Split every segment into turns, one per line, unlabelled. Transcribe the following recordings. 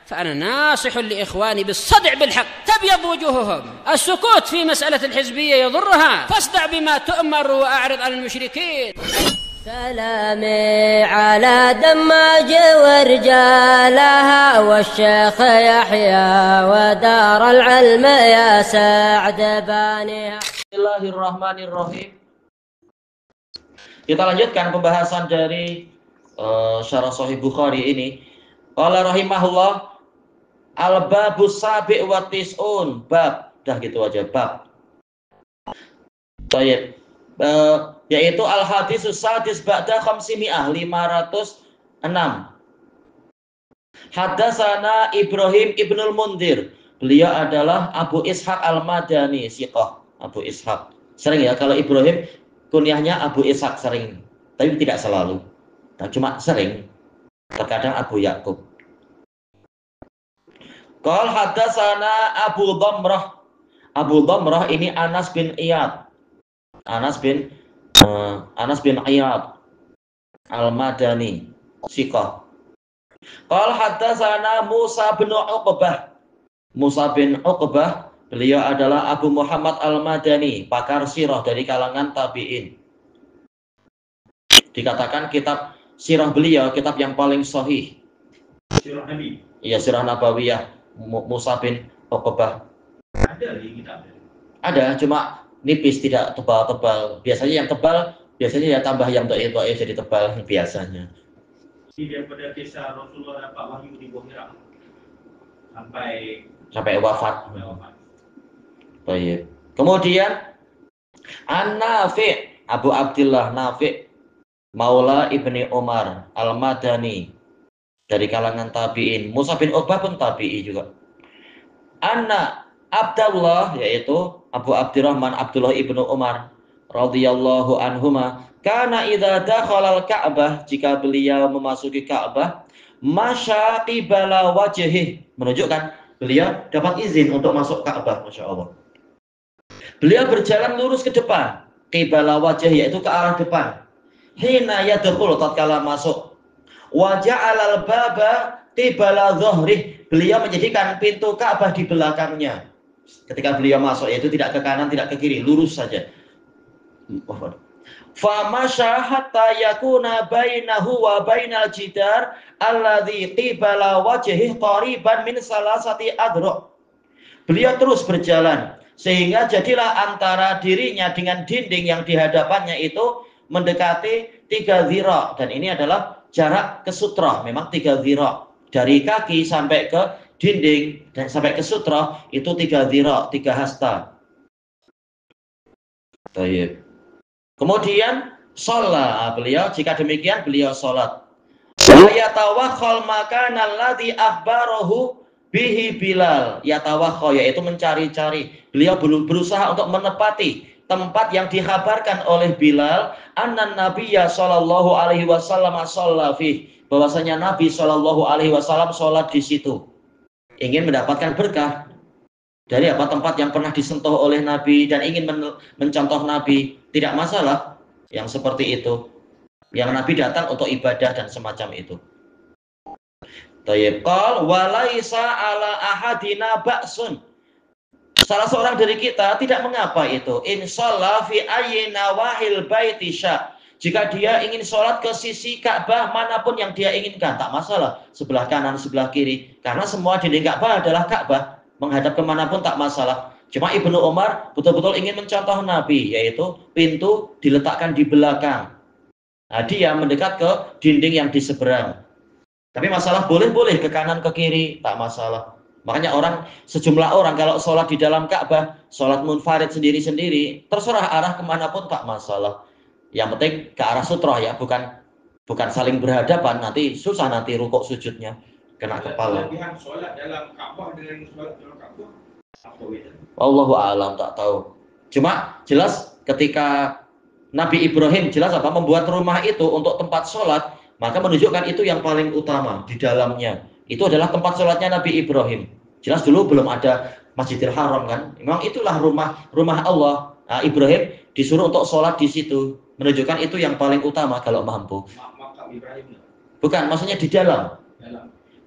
فأنا ناصح لإخواني بالصدع بالحق تبيض وجوههم. السكوت في مسألة الحزبية يضرها، فاصدع بما تؤمر وأعرض عن المشركين.
سلامي على دماج ورجالها والشيخ يحيى ودار العلم يا سعد بانيها.
Bismillahirrahmanirrahim. Kita lanjutkan pembahasan dari syarah Sahih Bukhari ini. Qala rahimahullah al-babus sabi' wa tis'un, bab, dah gitu aja, bab. Baik. Yaitu al-hadisus sadis ba'da khamsimi'ah, 506. Haddatsana Ibrahim ibnul Mundhir. Beliau adalah Abu Ishaq al-Madani, siqah Abu Ishaq. Sering ya kalau Ibrahim kunyahnya Abu Ishaq, sering, tapi tidak selalu. Nah, cuma sering. Terkadang Abu Yakub. Qal haddatsana Abu Dhamrah. Abu Dhamrah ini Anas bin Iyad. Anas bin Iyad al-Madani, siqah. Qal haddatsana Musa bin Uqbah. Musa bin Uqbah, beliau adalah Abu Muhammad al-Madani, pakar sirah dari kalangan tabi'in. Dikatakan kitab sirah beliau kitab yang paling sahih. Sirah Nabi. Iya, sirah Nabawiyah Musa bin Uqbah. Ada di kitabnya. Ada, cuma nipis, tidak tebal-tebal. Biasanya yang tebal, biasanya ya tambah yang dhaif jadi tebal biasanya. Daripada kisah Rasulullah dapat wahyu di Gua Hira sampai wafat. Baik. Kemudian An-Nafi', Abu Abdullah Nafi' Maula Ibni Umar Al-Madani dari kalangan tabi'in. Musa bin Uqbah pun tabi'i juga. Anna Abdullah, yaitu Abu Abdurrahman Abdullah ibnu Umar radhiyallahu anhuma, kana idza dakhala al-Ka'bah, jika beliau memasuki Ka'bah, masya qibala wajhi, menunjukkan beliau dapat izin untuk masuk Ka'bah, Masya Allah. Beliau berjalan lurus ke depan, qibala wajhi, yaitu ke arah depan. Hina yadkhul, tatkala masuk. Wa ja'alal baba qibala dhuhrih, beliau menjadikan pintu Ka'bah di belakangnya. Ketika beliau masuk, yaitu tidak ke kanan, tidak ke kiri, lurus saja. Fa masya hatta yakuna bainahu wa bainal jidar alladzi qibala wajhihi qariban min salasati adra'. Beliau terus berjalan sehingga jadilah antara dirinya dengan dinding yang di hadapannya itu mendekati 3 zira', dan ini adalah jarak ke sutra, memang 3 zira'. Dari kaki sampai ke dinding dan sampai ke sutra itu 3 zira', 3 hasta. Baik. Kemudian sholat beliau, jika demikian beliau sholat. Wa yatawakhal makana alladzi akhbarahu bihi Bilal. Yatawakhal, yaitu mencari-cari. Beliau berusaha untuk menepati tempat yang dikhabarkan oleh Bilal, anna nabiyya sallallahu alaihi wasallam shalla fi, bahwasanya Nabi sallallahu alaihi wasallam sholat di situ. Ingin mendapatkan berkah dari apa tempat yang pernah disentuh oleh Nabi dan ingin mencontoh Nabi, tidak masalah yang seperti itu. Yang Nabi datang untuk ibadah dan semacam itu. Tayyib. Qal walaisa ala ahadina ba'sun. Salah seorang dari kita tidak mengapa itu. Inshallah fi ayna wahil baiti sya. Jika dia ingin sholat ke sisi Ka'bah manapun yang dia inginkan, tak masalah. Sebelah kanan, sebelah kiri. Karena semua dinding Ka'bah adalah Ka'bah. Menghadap kemanapun tak masalah. Cuma Ibnu Umar betul-betul ingin mencontoh Nabi, yaitu pintu diletakkan di belakang. Nah, dia mendekat ke dinding yang di seberang. Tapi masalah boleh-boleh ke kanan ke kiri, tak masalah. Makanya sejumlah orang kalau sholat di dalam Ka'bah, sholat munfarid sendiri-sendiri, terserah arah kemanapun tak masalah. Yang penting ke arah sutra ya, bukan saling berhadapan, nanti susah nanti rukuk sujudnya, kena kepala. Sholat dalam Ka'bah dengan sholat dalam Ka'bah, apa beda? Wallahu a'lam, tak tahu. Cuma jelas ketika Nabi Ibrahim jelas membuat rumah itu untuk tempat sholat, maka menunjukkan itu yang paling utama di dalamnya. Itu adalah tempat sholatnya Nabi Ibrahim. Jelas dulu belum ada Masjidil Haram kan. Memang itulah rumah Allah. Nah, Ibrahim disuruh untuk sholat di situ. Menunjukkan itu yang paling utama kalau mampu. Makam Ibrahim. Bukan, maksudnya di dalam.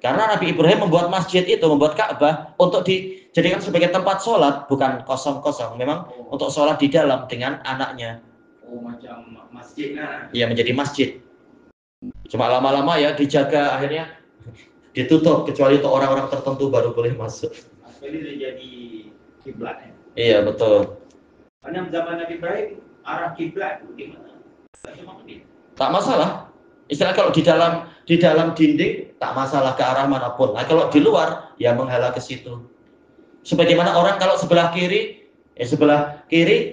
Karena Nabi Ibrahim membuat masjid itu, membuat Ka'bah untuk dijadikan sebagai tempat sholat, bukan kosong-kosong. Memang untuk sholat di dalam dengan anaknya.
Oh, macam masjid lah.
Ya, menjadi masjid. Cuma lama-lama ya dijaga, akhirnya ditutup, kecuali untuk orang-orang tertentu baru boleh masuk.
Akhirnya dia jadi kiblat ya.
Iya, betul.
Karena zaman Nabi Ibrahim arah kiblat di mana?
Tak masalah. Istilah kalau di dalam dinding tak masalah ke arah manapun. Nah, kalau di luar ya menghala ke situ. Sebagaimana orang kalau sebelah kiri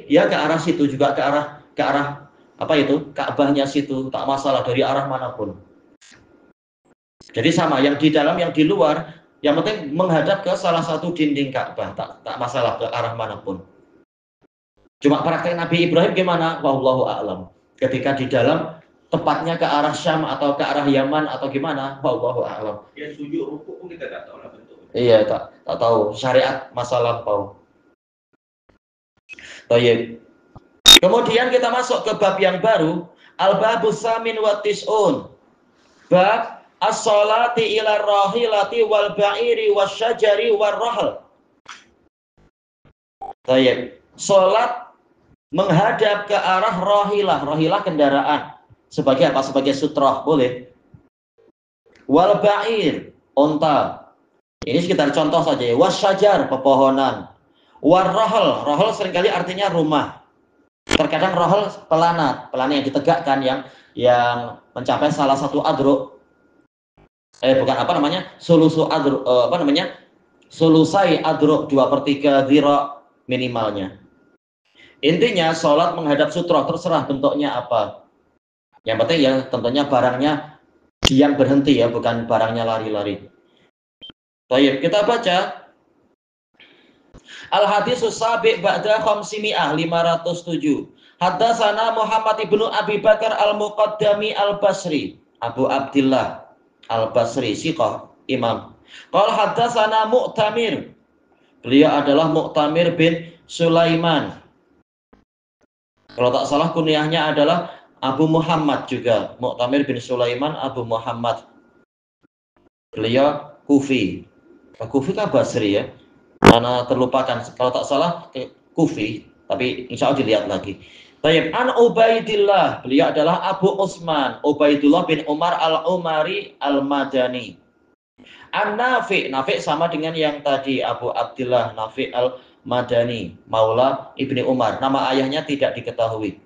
ya ke arah situ juga ke arah apa itu? Ka'bahnya situ, tak masalah dari arah manapun. Jadi sama, yang di dalam yang di luar, yang penting menghadap ke salah satu dinding Ka'bah, tak masalah ke arah manapun. Cuma praktek Nabi Ibrahim gimana? Wallahu a'lam. Ketika di dalam tepatnya ke arah Syam atau ke arah Yaman atau gimana? Wallahu a'lam.
Ya sujud rukuk pun kita tak tahu lah bentuk.
Iya, tak tahu syariat masa lampau. Baik. Kemudian kita masuk ke bab yang baru, al-babus samin wa tis'un. Bab as-salati ila rahilati wal ba'iri wasyajari war rahl. Baik. Salat menghadap ke arah rahilah kendaraan. Sebagai apa? Sebagai sutroh, boleh. Wal ba'ir, onta. Ini sekitar contoh saja ya. Wasyajar, pepohonan. War rahl seringkali artinya rumah. Terkadang rahl pelanat yang ditegakkan yang mencapai salah satu adruk. Sulusai adruk 2/3 dhira minimalnya. Intinya sholat menghadap sutroh, terserah bentuknya apa. Yang penting ya tentunya barangnya diam berhenti ya, bukan barangnya lari-lari. Baik, kita baca Al-Hadisus Sabi' ba'da khamsimi'ah 507. Haddatsana Muhammad ibnu Abi Bakar Al-Muqaddami Al-Basri, Abu Abdillah Al-Basri, siqah imam. Qala haddatsana Mu'tamir. Beliau adalah Mu'tamir bin Sulaiman. Kalau tak salah kunyahnya adalah Abu Muhammad juga. Mu'tamir bin Sulaiman Abu Muhammad. Beliau Kufi. Kufi kan Basri ya. Karena terlupakan. Kalau tak salah Kufi. Tapi insya Allah dilihat lagi. Baik. An Ubaidillah. Beliau adalah Abu Utsman. Ubaidullah bin Umar Al-Umari Al-Madani. An Nafi'. Nafi' sama dengan yang tadi. Abu Abdillah Nafi' Al-Madani. Maula Ibni Umar. Nama ayahnya tidak diketahui.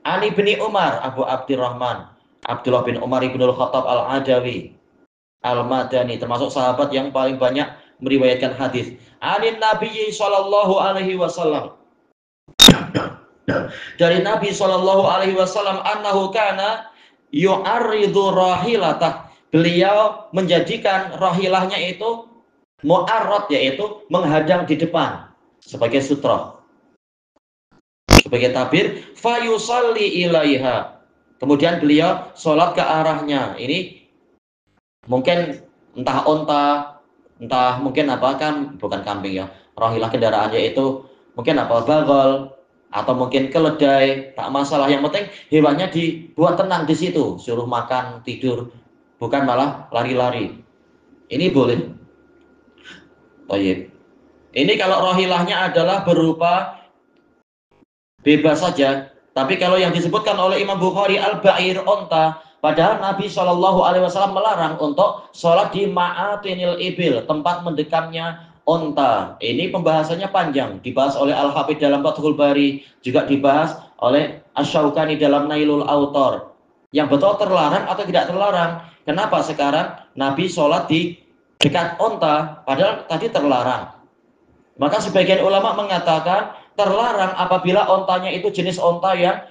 An Ibni Umar Abu Abdurrahman Abdullah bin Umar ibnul Khattab Al-Adawi Al-Madani, termasuk sahabat yang paling banyak meriwayatkan hadis. Anin Nabi sallallahu alaihi wasallam. Dari Nabi sallallahu alaihi wasallam annahu kana yu'arridu rahilatah. Beliau menjadikan rahilahnya itu mu'arrad, yaitu menghadang di depan sebagai sutra. Sebagai tabir, fayusalli ilaiha. Kemudian beliau sholat ke arahnya. Ini mungkin entah onta, entah mungkin apa, kan bukan kambing ya. Rahilah kendaraannya itu mungkin apa, bagol atau mungkin keledai, tak masalah. Yang penting hewannya dibuat tenang di situ, suruh makan, tidur, bukan malah lari-lari. Ini boleh. Baik. Ini kalau rahilahnya adalah berupa bebas saja. Tapi kalau yang disebutkan oleh Imam Bukhari al-ba'ir, onta, padahal Nabi SAW melarang untuk sholat di ma'atinil ibil, tempat mendekamnya onta. Ini pembahasannya panjang, dibahas oleh Al-Hafidh dalam Fathul Bari, juga dibahas oleh Asy-Syaukani dalam Nailul Autor. Yang betul terlarang atau tidak terlarang? Kenapa sekarang Nabi sholat di dekat onta, padahal tadi terlarang? Maka sebagian ulama mengatakan terlarang apabila ontanya itu jenis onta yang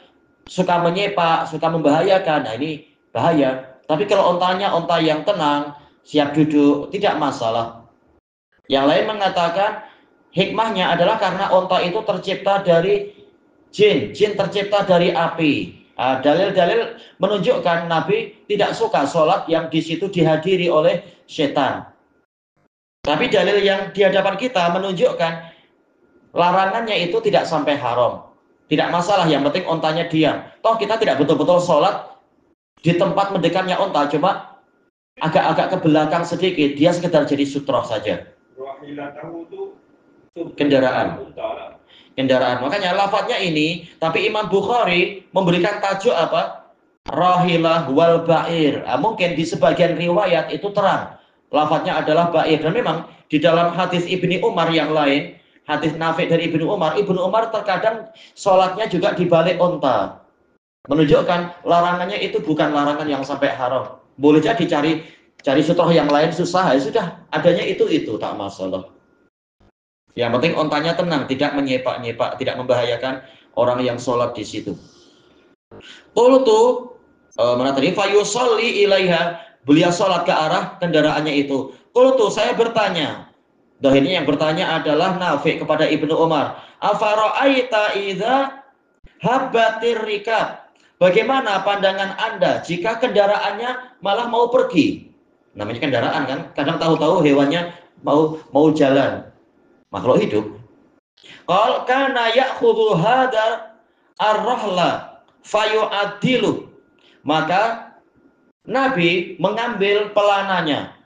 suka menyepak, suka membahayakan. Nah, ini bahaya. Tapi kalau ontanya onta yang tenang, siap duduk, tidak masalah. Yang lain mengatakan hikmahnya adalah karena onta itu tercipta dari jin tercipta dari api. Nah, dalil-dalil menunjukkan Nabi tidak suka sholat yang di situ dihadiri oleh setan. Tapi dalil yang di hadapan kita menunjukkan larangannya itu tidak sampai haram. Tidak masalah, yang penting ontanya diam. Toh kita tidak betul-betul sholat di tempat mendekatnya onta, cuma agak-agak ke belakang sedikit, dia sekedar jadi sutroh saja.
Rahilah tahu tu
Kendaraan.
unta lah.
Kendaraan. Makanya lafadznya ini, tapi Imam Bukhari memberikan tajuk apa? Rahilah wal ba'ir. Nah, mungkin di sebagian riwayat itu terang. Lafadznya adalah ba'ir. Dan memang di dalam hadis Ibni Umar yang lain, hadis Nafi' dari Ibnu Umar terkadang sholatnya juga di balik unta. Menunjukkan larangannya itu bukan larangan yang sampai haram. Boleh jadi cari sutroh yang lain susah, ya sudah, adanya itu tak masalah. Yang penting ontanya tenang, tidak menyepak-nyepak, tidak membahayakan orang yang sholat di situ. Qultu mana tadi fayusalli ilaiha, beliau sholat ke arah kendaraannya itu. Qultu, saya bertanya. Dah ini yang bertanya adalah Nafi' kepada Ibnu Umar. Afara'aita idza habbatir rikab. Bagaimana pandangan Anda jika kendaraannya malah mau pergi? Namanya kendaraan kan, kadang tahu-tahu hewannya mau jalan. Makhluk hidup. Qal kana ya'khudhu hadha ar-rahla fayu'addilu. Maka Nabi mengambil pelananya.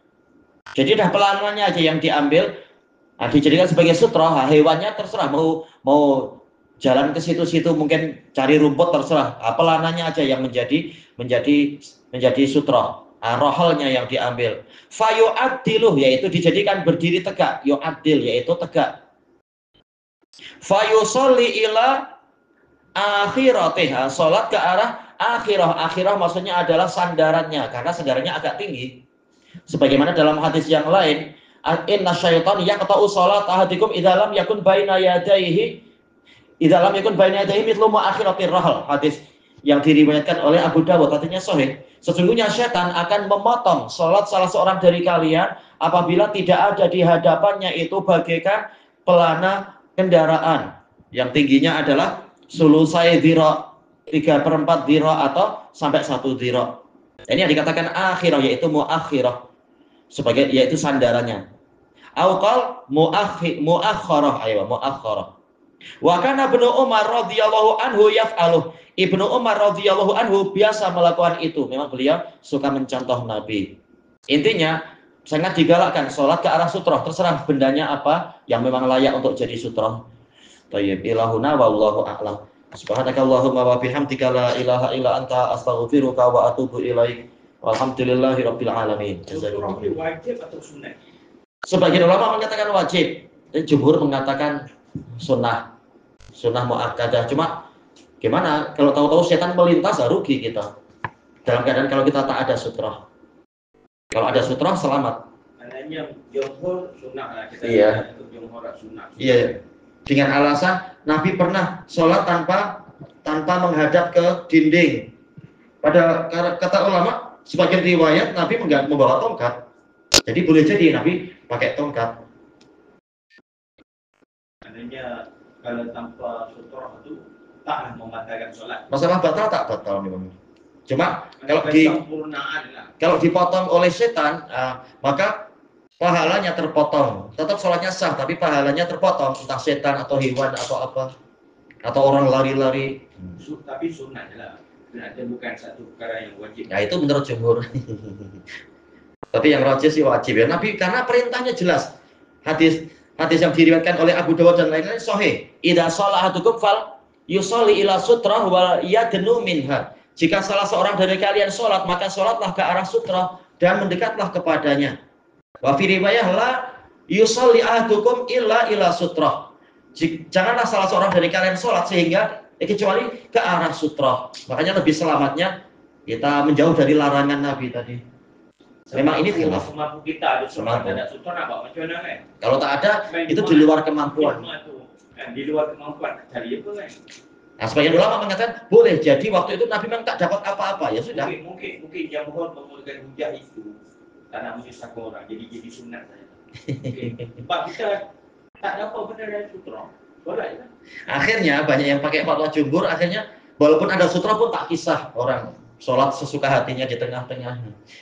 Jadi dah pelananya aja yang diambil, dijadikan sebagai sutroh. Hewannya terserah mau jalan ke situ-situ, mungkin cari rumput terserah. Pelananya aja yang menjadi sutroh. Rohalnya yang diambil. Fayu'addiluh, yaitu dijadikan berdiri tegak. Yu'addil, yaitu tegak. Fayusalli ila akhiratiha, sholat ke arah akhirah. Akhirah maksudnya adalah sandarannya, karena sandarannya agak tinggi. Sebagaimana dalam hadis yang lain, inna syaitan yaqta'u sholat ahadikum idza lam yakun baina yadayhi mithlu akhiratir rahal. Hadis yang diriwayatkan oleh Abu Dawud, artinya sahih. Sesungguhnya setan akan memotong sholat salah seorang dari kalian apabila tidak ada di hadapannya itu bagaikan pelana kendaraan yang tingginya adalah sulusai dhira, 3/4 dhira atau sampai 1 dhira. Ini yang dikatakan akhirah, yaitu muakhirah, sebagai yaitu sandarannya. Auqal muakhirah, muakhirah. Wa kana Ibnu Umar radhiyallahu anhu yaf'aluh. Ibnu Umar radhiyallahu anhu biasa melakukan itu. Memang beliau suka mencontoh Nabi. Intinya sangat digalakkan sholat ke arah sutroh, terserah bendanya apa yang memang layak untuk jadi sutroh. Thayyib ilahuna wallahu a'lam. Subhanakallahumma wa bihamdika la ilaha illa anta astaghfiruka wa atubu ilaik. Walhamdulillahirabbil alamin.
Sutroh itu wajib atau sunat?
Sebagian ulama mengatakan wajib, jumhur mengatakan sunnah muakkadah. Cuma gimana kalau tahu-tahu setan melintas, rugi kita. Dalam keadaan kalau kita tak ada sutroh. Kalau ada sutroh selamat.
Maknanya jumhur sunnah lah kita.
Iya.
Untuk jumhur sunnah.
Iya. Dengan alasan Nabi pernah sholat tanpa menghadap ke dinding. Pada kata ulama, sebagian riwayat Nabi membawa tongkat. Jadi boleh jadi Nabi pakai tongkat.
Maknanya kalau tanpa sutroh itu taklah membatalkan sholat.
Masalah batal tak batal memang. Cuma kalau dipotong oleh setan, maka pahalanya terpotong. Tetap sholatnya sah, tapi pahalanya terpotong. Entah setan atau hewan atau apa, atau orang lari-lari.
Tapi sunnah lah. Sunnah bukan satu perkara yang wajib.
Ya itu menurut jumhur. Tapi yang rajih sih wajib ya. Nabi karena perintahnya jelas. Hadis yang diriwayatkan oleh Abu Dawud dan lain-lain sahih. Idza shalla ahadukum fal yusalli ila sutrah wa yadnu minha. Jika salah seorang dari kalian sholat, maka sholatlah ke arah sutrah dan mendekatlah kepadanya. Wa fi riwayah la yusalli ahadukum illa ila sutrah. Janganlah salah seorang dari kalian sholat sehingga kecuali ke arah sutrah. Makanya lebih selamatnya kita menjauh dari larangan Nabi tadi. Memang ini khilaf.
Semampu kita ada sutrah nak buat macam mana kan?
Kalau tak ada, itu di luar kemampuan.
Di luar kemampuan cari apa kan?
Nah, sebagian ulama mengatakan boleh jadi waktu itu Nabi memang tak dapat apa-apa, ya sudah.
Mungkin jamhur menggunakan hujah itu tak menyusahkan orang, jadi sunat saja. Sebab kita tak dapat benar dari sutra, boleh ya.
Akhirnya banyak yang pakai fatwa jumhur, akhirnya walaupun ada sutra pun tak kisah orang sholat sesuka hatinya di tengah-tengah.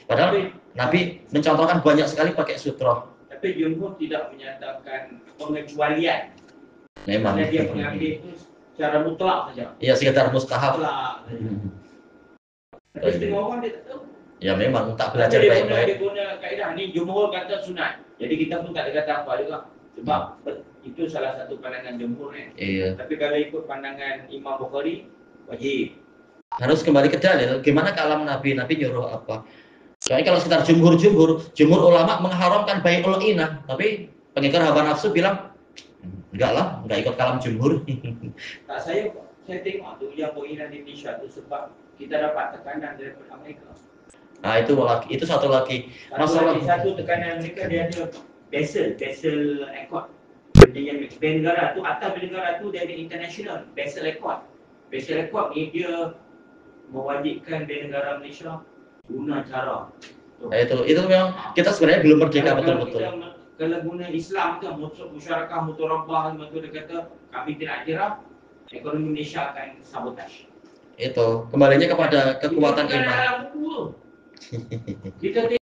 Padahal Nabi mencontohkan banyak sekali pakai sutra.
Tapi jumhur tidak menyatakan pengecualian.
Memang.
Karena dia mengambil itu secara mutlak saja.
Iya, sekedar mustahab.
Mutlak saja. Tapi setengah orang dia tak tahu.
Ya memang tak
Tapi
belajar
dia
baik-baik.
guna kaedah ni jumhur kata sunat. Jadi kita pun tak ada kata apa juga. Sebab itu salah satu pandangan jumhur ni.
Iya.
Tapi kalau ikut pandangan Imam Bukhari wajib.
Harus kembali ke dalil. Gimana kalam Nabi? Nabi nyuruh apa? Soalnya kalau sekitar jumhur ulama mengharamkan bai'ul inah, tapi pengikut hawa nafsu bilang enggak lah, enggak ikut kalam jumhur.
Tak, saya tengok tu yang poinan di Indonesia tu sebab kita dapat tekanan daripada Amerika.
Nah, itu satu lagi. Masalah
Satu tekanan mereka dia ada Basel Accord. Perjanjian bela negara tu, atas bela negara tu dia ada international Basel Accord. Basel Accord ni dia mewajibkan bela negara Malaysia guna cara
itu memang kita sebenarnya belum merdeka betul-betul.
Kalau guna Islam tu musyarakah mutarabah itu dia kata kami tidak kira ekonomi Malaysia akan sabotaj.
Itu kembalinya kepada kekuatan iman.
Kita